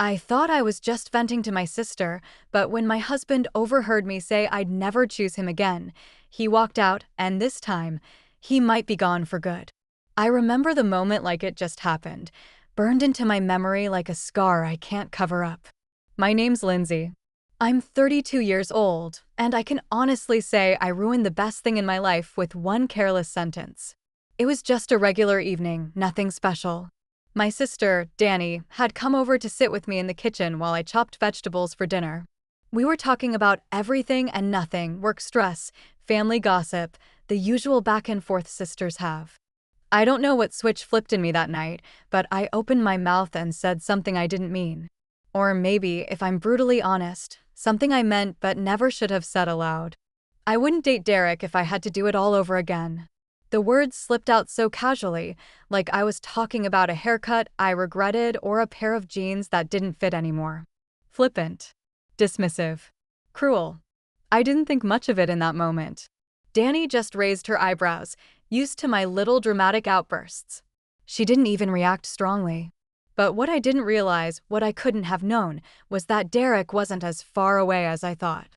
I thought I was just venting to my sister, but when my husband overheard me say I'd never choose him again, he walked out, and this time, he might be gone for good. I remember the moment like it just happened, burned into my memory like a scar I can't cover up. My name's Lindsay. I'm 32 years old, and I can honestly say I ruined the best thing in my life with one careless sentence. It was just a regular evening, nothing special. My sister, Danny, had come over to sit with me in the kitchen while I chopped vegetables for dinner. We were talking about everything and nothing, work stress, family gossip, the usual back and forth sisters have. I don't know what switch flipped in me that night, but I opened my mouth and said something I didn't mean. Or maybe, if I'm brutally honest, something I meant but never should have said aloud. I wouldn't date Derek if I had to do it all over again. The words slipped out so casually, like I was talking about a haircut I regretted or a pair of jeans that didn't fit anymore. Flippant. Dismissive. Cruel. I didn't think much of it in that moment. Danny just raised her eyebrows, used to my little dramatic outbursts. She didn't even react strongly. But what I didn't realize, what I couldn't have known, was that Derek wasn't as far away as I thought.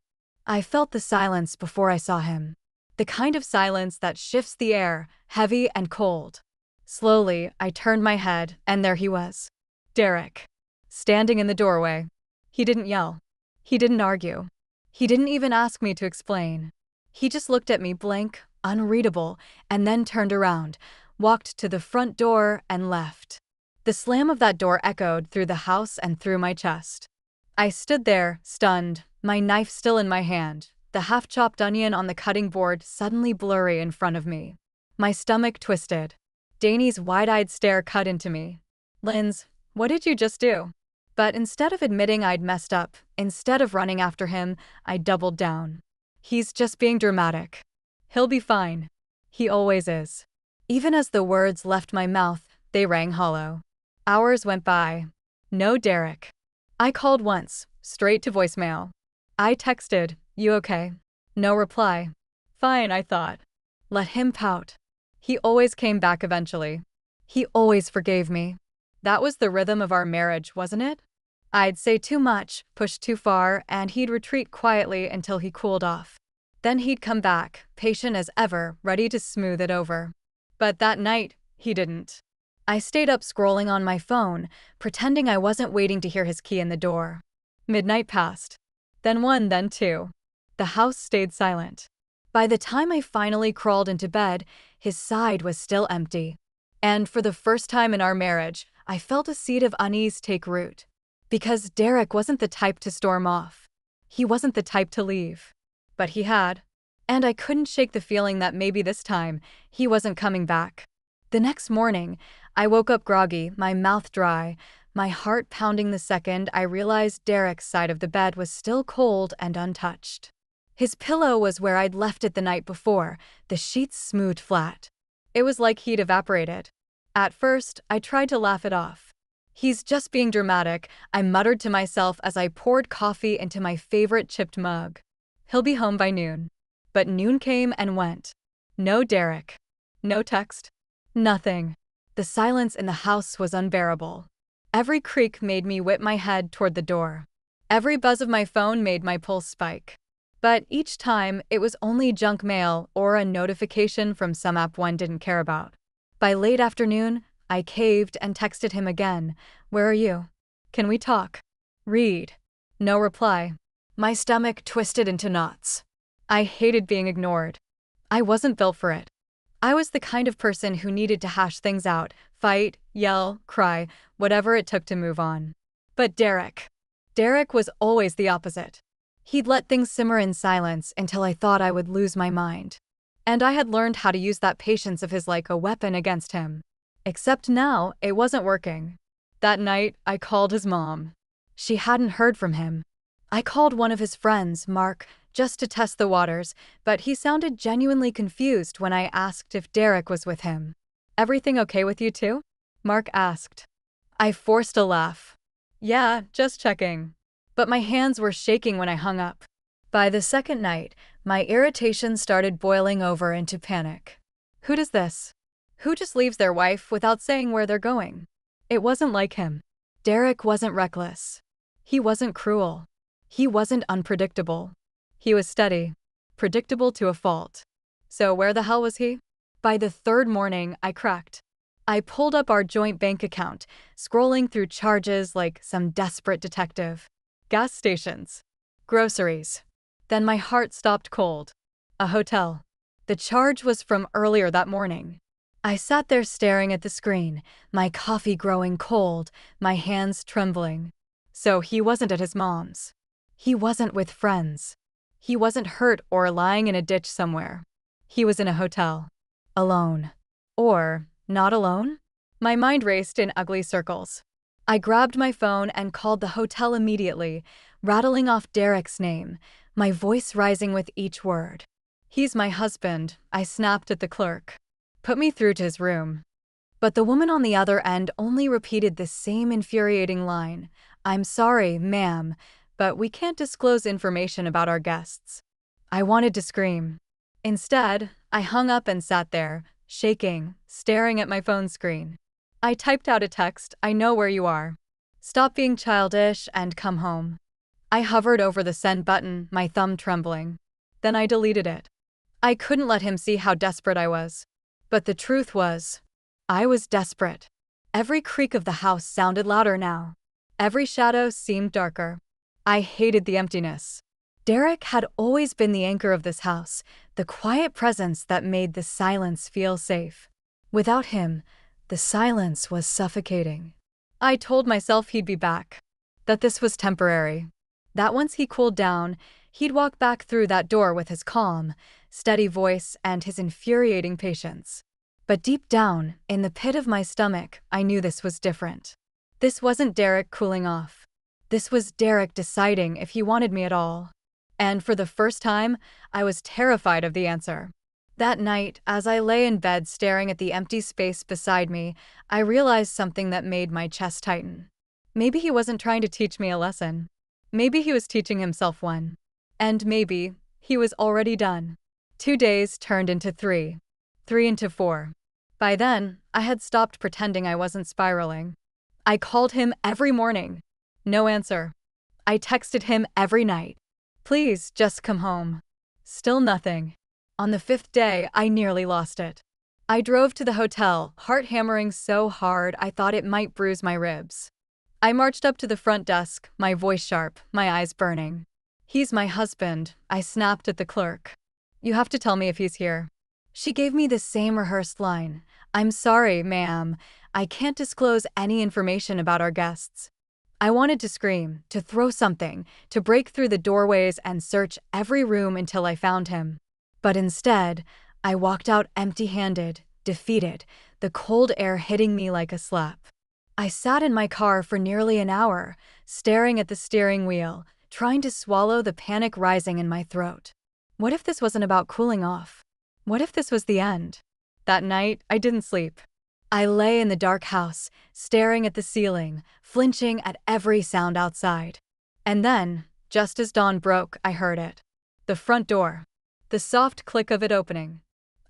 I felt the silence before I saw him. The kind of silence that shifts the air, heavy and cold. Slowly, I turned my head, and there he was. Derek. Standing in the doorway. He didn't yell. He didn't argue. He didn't even ask me to explain. He just looked at me blank, unreadable, and then turned around, walked to the front door, and left. The slam of that door echoed through the house and through my chest. I stood there, stunned, my knife still in my hand, the half-chopped onion on the cutting board suddenly blurry in front of me. My stomach twisted. Danny's wide-eyed stare cut into me. "Linz, what did you just do?" But instead of admitting I'd messed up, instead of running after him, I doubled down. He's just being dramatic. He'll be fine. He always is. Even as the words left my mouth, they rang hollow. Hours went by. No Derek. I called once, straight to voicemail. I texted, "You okay?" No reply. Fine, I thought. Let him pout. He always came back eventually. He always forgave me. That was the rhythm of our marriage, wasn't it? I'd say too much, push too far, and he'd retreat quietly until he cooled off. Then he'd come back, patient as ever, ready to smooth it over. But that night, he didn't. I stayed up scrolling on my phone, pretending I wasn't waiting to hear his key in the door. Midnight passed. Then one, then two. The house stayed silent. By the time I finally crawled into bed, his side was still empty. And for the first time in our marriage, I felt a seed of unease take root. Because Derek wasn't the type to storm off. He wasn't the type to leave. But he had. And I couldn't shake the feeling that maybe this time, he wasn't coming back. The next morning, I woke up groggy, my mouth dry, my heart pounding the second I realized Derek's side of the bed was still cold and untouched. His pillow was where I'd left it the night before, the sheets smoothed flat. It was like he'd evaporated. At first, I tried to laugh it off. He's just being dramatic, I muttered to myself as I poured coffee into my favorite chipped mug. He'll be home by noon. But noon came and went. No Derek. No text. Nothing. The silence in the house was unbearable. Every creak made me whip my head toward the door. Every buzz of my phone made my pulse spike. But each time, it was only junk mail or a notification from some app one didn't care about. By late afternoon, I caved and texted him again. "Where are you? Can we talk?" Read. No reply. My stomach twisted into knots. I hated being ignored. I wasn't built for it. I was the kind of person who needed to hash things out, fight, yell, cry, whatever it took to move on. But Derek was always the opposite. He'd let things simmer in silence until I thought I would lose my mind. And I had learned how to use that patience of his like a weapon against him. Except now, it wasn't working. That night, I called his mom. She hadn't heard from him. I called one of his friends, Mark, just to test the waters, but he sounded genuinely confused when I asked if Derek was with him. "Everything okay with you too?" Mark asked. I forced a laugh. "Yeah, just checking." But my hands were shaking when I hung up. By the second night, my irritation started boiling over into panic. Who does this? Who just leaves their wife without saying where they're going? It wasn't like him. Derek wasn't reckless. He wasn't cruel. He wasn't unpredictable. He was steady, predictable to a fault. So where the hell was he? By the third morning, I cracked. I pulled up our joint bank account, scrolling through charges like some desperate detective. Gas stations. Groceries. Then my heart stopped cold. A hotel. The charge was from earlier that morning. I sat there staring at the screen, my coffee growing cold, my hands trembling. So he wasn't at his mom's. He wasn't with friends. He wasn't hurt or lying in a ditch somewhere. He was in a hotel. Alone. Or not alone? My mind raced in ugly circles. I grabbed my phone and called the hotel immediately, rattling off Derek's name, my voice rising with each word. "He's my husband," I snapped at the clerk. "Put me through to his room." But the woman on the other end only repeated the same infuriating line. "I'm sorry, ma'am, but we can't disclose information about our guests." I wanted to scream. Instead, I hung up and sat there, shaking, staring at my phone screen. I typed out a text, "I know where you are. Stop being childish and come home." I hovered over the send button, my thumb trembling. Then I deleted it. I couldn't let him see how desperate I was. But the truth was, I was desperate. Every creak of the house sounded louder now. Every shadow seemed darker. I hated the emptiness. Derek had always been the anchor of this house, the quiet presence that made the silence feel safe. Without him, the silence was suffocating. I told myself he'd be back, that this was temporary, that once he cooled down, he'd walk back through that door with his calm, steady voice and his infuriating patience. But deep down, in the pit of my stomach, I knew this was different. This wasn't Derek cooling off. This was Derek deciding if he wanted me at all. And for the first time, I was terrified of the answer. That night, as I lay in bed staring at the empty space beside me, I realized something that made my chest tighten. Maybe he wasn't trying to teach me a lesson. Maybe he was teaching himself one. And maybe he was already done. 2 days turned into 3. 3 into 4. By then, I had stopped pretending I wasn't spiraling. I called him every morning. No answer. I texted him every night. "Please, just come home." Still nothing. On the 5th day, I nearly lost it. I drove to the hotel, heart hammering so hard I thought it might bruise my ribs. I marched up to the front desk, my voice sharp, my eyes burning. "He's my husband," I snapped at the clerk. "You have to tell me if he's here." She gave me the same rehearsed line. "I'm sorry, ma'am. I can't disclose any information about our guests." I wanted to scream, to throw something, to break through the doorways and search every room until I found him. But instead, I walked out empty-handed, defeated, the cold air hitting me like a slap. I sat in my car for nearly an hour, staring at the steering wheel, trying to swallow the panic rising in my throat. What if this wasn't about cooling off? What if this was the end? That night, I didn't sleep. I lay in the dark house, staring at the ceiling, flinching at every sound outside. And then, just as dawn broke, I heard it. The front door. The soft click of it opening.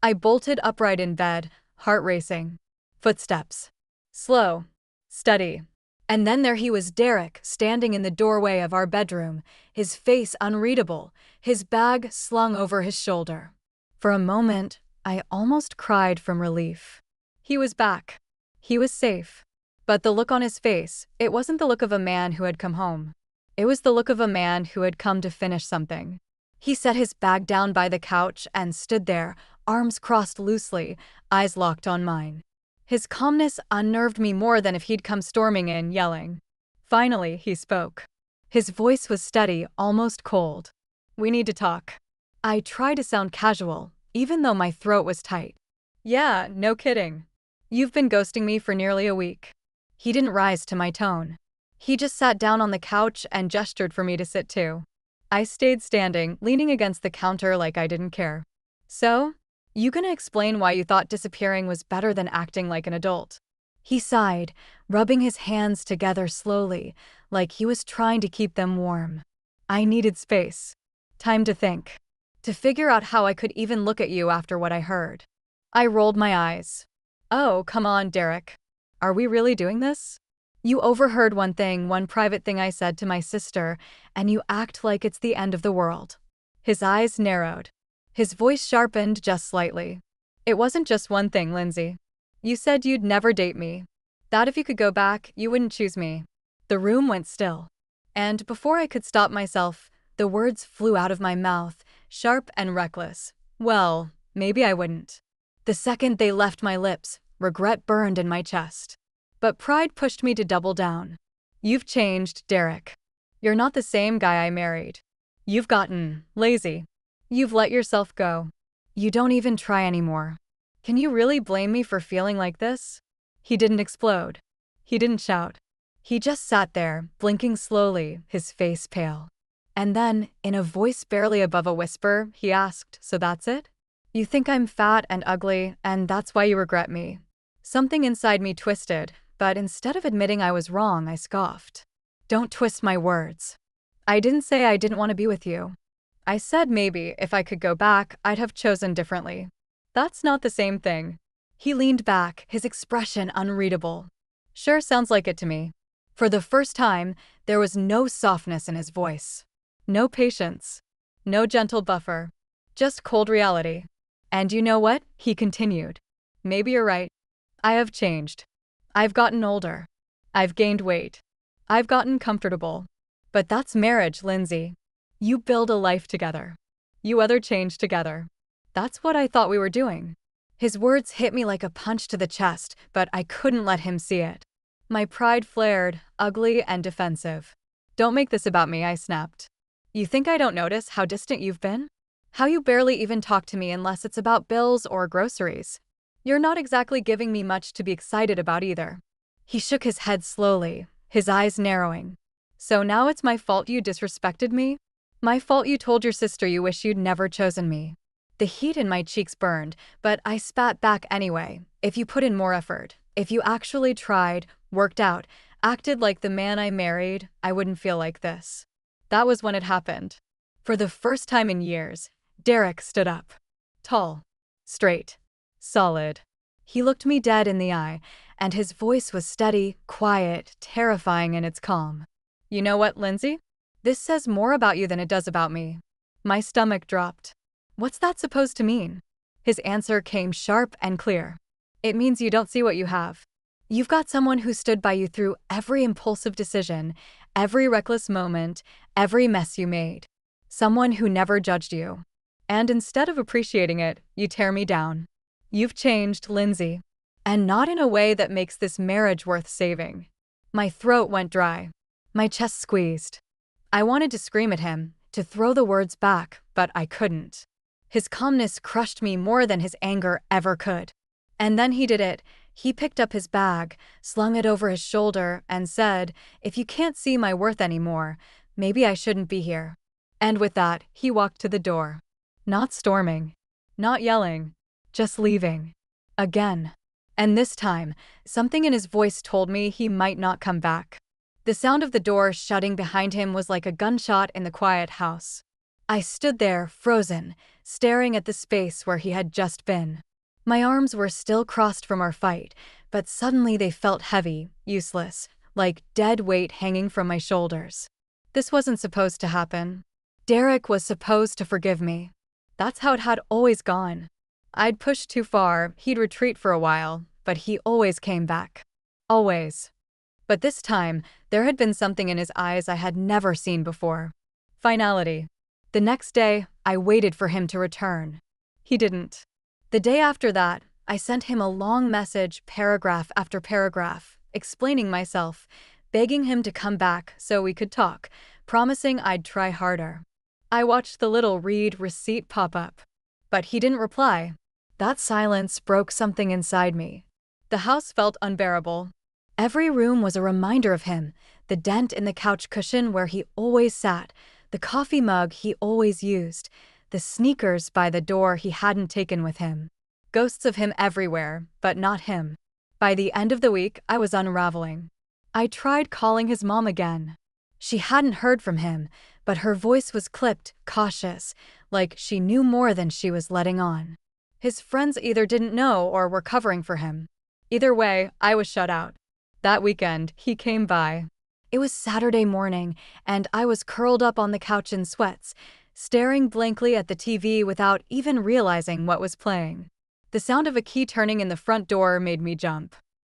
I bolted upright in bed, heart racing. Footsteps. Slow. Steady. And then there he was, Derek, standing in the doorway of our bedroom, his face unreadable, his bag slung over his shoulder. For a moment, I almost cried from relief. He was back. He was safe. But the look on his face, it wasn't the look of a man who had come home. It was the look of a man who had come to finish something. He set his bag down by the couch and stood there, arms crossed loosely, eyes locked on mine. His calmness unnerved me more than if he'd come storming in, yelling. Finally, he spoke. His voice was steady, almost cold. "We need to talk." I tried to sound casual, even though my throat was tight. "Yeah, no kidding. You've been ghosting me for nearly a week." He didn't rise to my tone. He just sat down on the couch and gestured for me to sit too. I stayed standing, leaning against the counter like I didn't care. "So, you gonna explain why you thought disappearing was better than acting like an adult?" He sighed, rubbing his hands together slowly, like he was trying to keep them warm. "I needed space. Time to think. To figure out how I could even look at you after what I heard." I rolled my eyes. "Oh, come on, Derek. Are we really doing this?" You overheard one private thing I said to my sister, and you act like it's the end of the world." His eyes narrowed. His voice sharpened just slightly. "It wasn't just one thing, Lindsay. You said you'd never date me. That if you could go back, you wouldn't choose me." The room went still. And before I could stop myself, the words flew out of my mouth, sharp and reckless. "Well, maybe I wouldn't." The second they left my lips, regret burned in my chest. But pride pushed me to double down. "You've changed, Derek. You're not the same guy I married. You've gotten lazy. You've let yourself go. You don't even try anymore. Can you really blame me for feeling like this?" He didn't explode. He didn't shout. He just sat there, blinking slowly, his face pale. And then, in a voice barely above a whisper, he asked, "So that's it? You think I'm fat and ugly, and that's why you regret me?" Something inside me twisted, but instead of admitting I was wrong, I scoffed. "Don't twist my words. I didn't say I didn't want to be with you. I said maybe, if I could go back, I'd have chosen differently. That's not the same thing." He leaned back, his expression unreadable. "Sure sounds like it to me." For the first time, there was no softness in his voice. No patience. No gentle buffer. Just cold reality. "And you know what?" he continued. "Maybe you're right. I have changed. I've gotten older. I've gained weight. I've gotten comfortable. But that's marriage, Lindsay. You build a life together. You other change together. That's what I thought we were doing." His words hit me like a punch to the chest, but I couldn't let him see it. My pride flared, ugly and defensive. "Don't make this about me," I snapped. "You think I don't notice how distant you've been? How you barely even talk to me unless it's about bills or groceries? You're not exactly giving me much to be excited about either." He shook his head slowly, his eyes narrowing. "So now it's my fault you disrespected me? My fault you told your sister you wish you'd never chosen me?" The heat in my cheeks burned, but I spat back anyway. "If you put in more effort, if you actually tried, worked out, acted like the man I married, I wouldn't feel like this." That was when it happened. For the first time in years, Derek stood up. Tall, straight, solid. He looked me dead in the eye, and his voice was steady, quiet, terrifying in its calm. "You know what, Lindsay? This says more about you than it does about me." My stomach dropped. "What's that supposed to mean?" His answer came sharp and clear. "It means you don't see what you have. You've got someone who stood by you through every impulsive decision, every reckless moment, every mess you made. Someone who never judged you. And instead of appreciating it, you tear me down. You've changed, Lindsay. And not in a way that makes this marriage worth saving." My throat went dry. My chest squeezed. I wanted to scream at him, to throw the words back, but I couldn't. His calmness crushed me more than his anger ever could. And then he did it. He picked up his bag, slung it over his shoulder, and said, "If you can't see my worth anymore, maybe I shouldn't be here." And with that, he walked to the door. Not storming. Not yelling. Just leaving. Again. And this time, something in his voice told me he might not come back. The sound of the door shutting behind him was like a gunshot in the quiet house. I stood there, frozen, staring at the space where he had just been. My arms were still crossed from our fight, but suddenly they felt heavy, useless, like dead weight hanging from my shoulders. This wasn't supposed to happen. Derek was supposed to forgive me. That's how it had always gone. I'd pushed too far, he'd retreat for a while, but he always came back. Always. But this time, there had been something in his eyes I had never seen before. Finality. The next day, I waited for him to return. He didn't. The day after that, I sent him a long message, paragraph after paragraph, explaining myself, begging him to come back so we could talk, promising I'd try harder. I watched the little read receipt pop up. But he didn't reply. That silence broke something inside me. The house felt unbearable. Every room was a reminder of him, the dent in the couch cushion where he always sat, the coffee mug he always used, the sneakers by the door he hadn't taken with him. Ghosts of him everywhere, but not him. By the end of the week, I was unraveling. I tried calling his mom again. She hadn't heard from him, but her voice was clipped, cautious, like she knew more than she was letting on. His friends either didn't know or were covering for him. Either way, I was shut out. That weekend, he came by. It was Saturday morning, and I was curled up on the couch in sweats, staring blankly at the TV without even realizing what was playing. The sound of a key turning in the front door made me jump.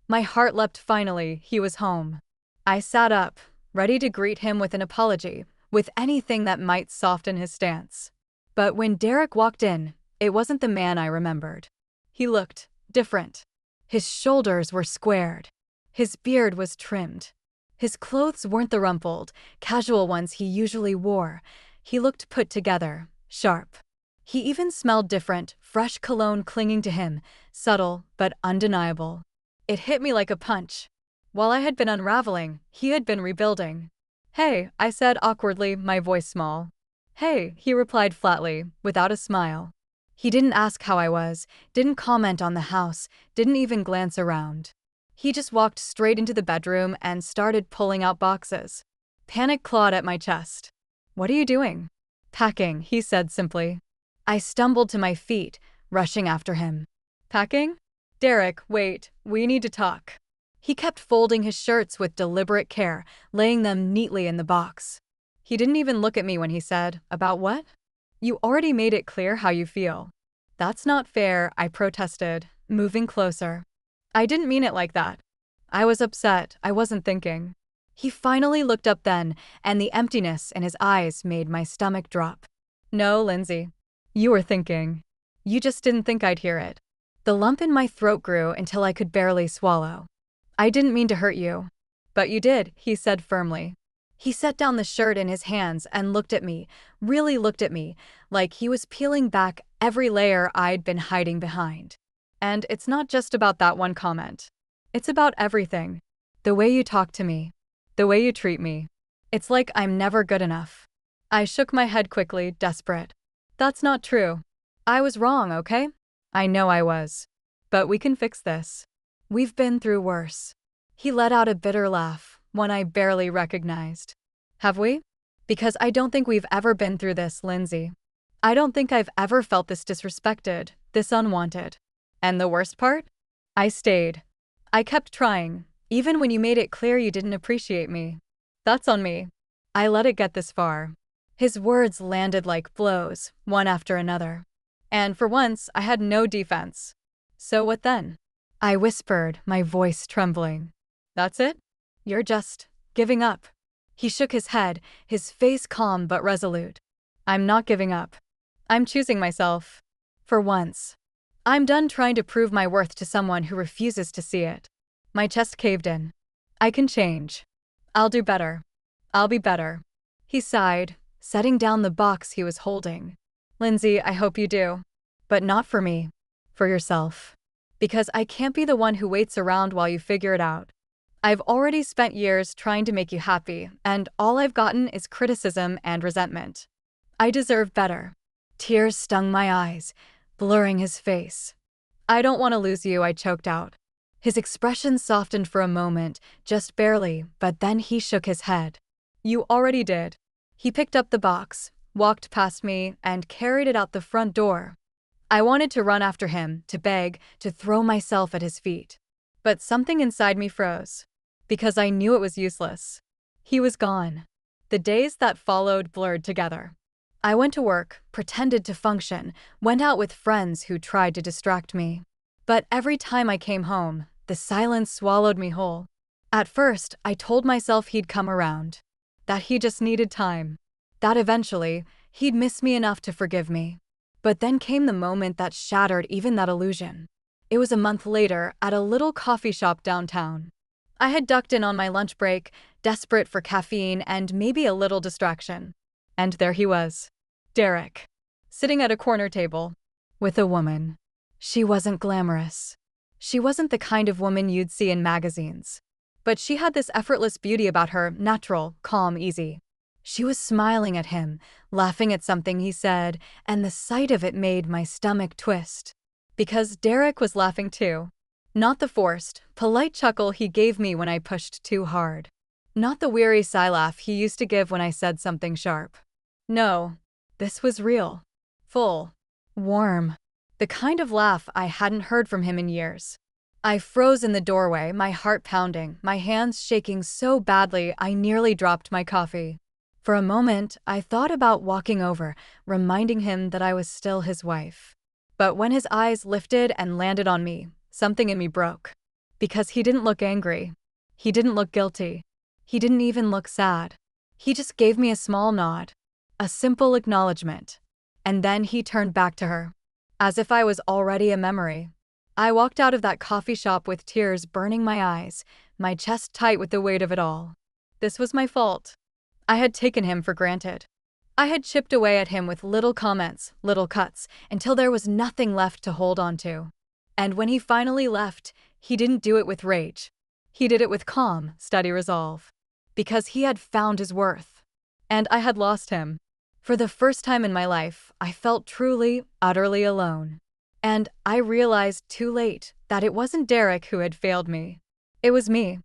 My heart leapt. Finally, he was home. I sat up, ready to greet him with an apology, with anything that might soften his stance. But when Derek walked in, it wasn't the man I remembered. He looked different. His shoulders were squared. His beard was trimmed. His clothes weren't the rumpled, casual ones he usually wore. He looked put together, sharp. He even smelled different, fresh cologne clinging to him, subtle but undeniable. It hit me like a punch. While I had been unraveling, he had been rebuilding. "Hey," I said awkwardly, my voice small. "Hey," he replied flatly, without a smile. He didn't ask how I was, didn't comment on the house, didn't even glance around. He just walked straight into the bedroom and started pulling out boxes. Panic clawed at my chest. "What are you doing?" "Packing," he said simply. I stumbled to my feet, rushing after him. "Packing? Derek, wait, we need to talk." He kept folding his shirts with deliberate care, laying them neatly in the box. He didn't even look at me when he said, "About what?" "You already made it clear how you feel." "That's not fair," I protested, moving closer. "I didn't mean it like that. I was upset, I wasn't thinking." He finally looked up then, and the emptiness in his eyes made my stomach drop. "No, Lindsay. You were thinking. You just didn't think I'd hear it." The lump in my throat grew until I could barely swallow. "I didn't mean to hurt you." "But you did," he said firmly. He set down the shirt in his hands and looked at me, really looked at me, like he was peeling back every layer I'd been hiding behind. "And it's not just about that one comment. It's about everything. The way you talk to me. The way you treat me. It's like I'm never good enough." I shook my head quickly, desperate. "That's not true. I was wrong, okay? I know I was. But we can fix this. We've been through worse." He let out a bitter laugh, one I barely recognized. "Have we? Because I don't think we've ever been through this, Lindsay. I don't think I've ever felt this disrespected, this unwanted. And the worst part? I stayed. I kept trying, even when you made it clear you didn't appreciate me. That's on me. I let it get this far." His words landed like blows, one after another. And for once, I had no defense. "So what then?" I whispered, my voice trembling. "That's it? You're just giving up?" He shook his head, his face calm but resolute. "I'm not giving up. I'm choosing myself. For once. I'm done trying to prove my worth to someone who refuses to see it." My chest caved in. "I can change. I'll do better. I'll be better." He sighed, setting down the box he was holding. "Lindsay, I hope you do. But not for me. For yourself. Because I can't be the one who waits around while you figure it out. I've already spent years trying to make you happy, and all I've gotten is criticism and resentment. I deserve better." Tears stung my eyes, blurring his face. "I don't want to lose you," I choked out. His expression softened for a moment, just barely, but then he shook his head. "You already did." He picked up the box, walked past me, and carried it out the front door. I wanted to run after him, to beg, to throw myself at his feet. But something inside me froze. Because I knew it was useless. He was gone. The days that followed blurred together. I went to work, pretended to function, went out with friends who tried to distract me. But every time I came home, the silence swallowed me whole. At first, I told myself he'd come around. That he just needed time. That eventually, he'd miss me enough to forgive me. But then came the moment that shattered even that illusion. It was a month later, at a little coffee shop downtown. I had ducked in on my lunch break, desperate for caffeine and maybe a little distraction. And there he was. Derek. Sitting at a corner table. With a woman. She wasn't glamorous. She wasn't the kind of woman you'd see in magazines. But she had this effortless beauty about her, natural, calm, easy. She was smiling at him, laughing at something he said, and the sight of it made my stomach twist. Because Derek was laughing too. Not the forced, polite chuckle he gave me when I pushed too hard. Not the weary sigh laugh he used to give when I said something sharp. No, this was real. Full. Warm. The kind of laugh I hadn't heard from him in years. I froze in the doorway, my heart pounding, my hands shaking so badly I nearly dropped my coffee. For a moment, I thought about walking over, reminding him that I was still his wife. But when his eyes lifted and landed on me, something in me broke. Because he didn't look angry. He didn't look guilty. He didn't even look sad. He just gave me a small nod. A simple acknowledgement. And then he turned back to her. As if I was already a memory. I walked out of that coffee shop with tears burning my eyes, my chest tight with the weight of it all. This was my fault. I had taken him for granted. I had chipped away at him with little comments, little cuts, until there was nothing left to hold on to. And when he finally left, he didn't do it with rage. He did it with calm, steady resolve. Because he had found his worth. And I had lost him. For the first time in my life, I felt truly, utterly alone. And I realized too late that it wasn't Derek who had failed me. It was me.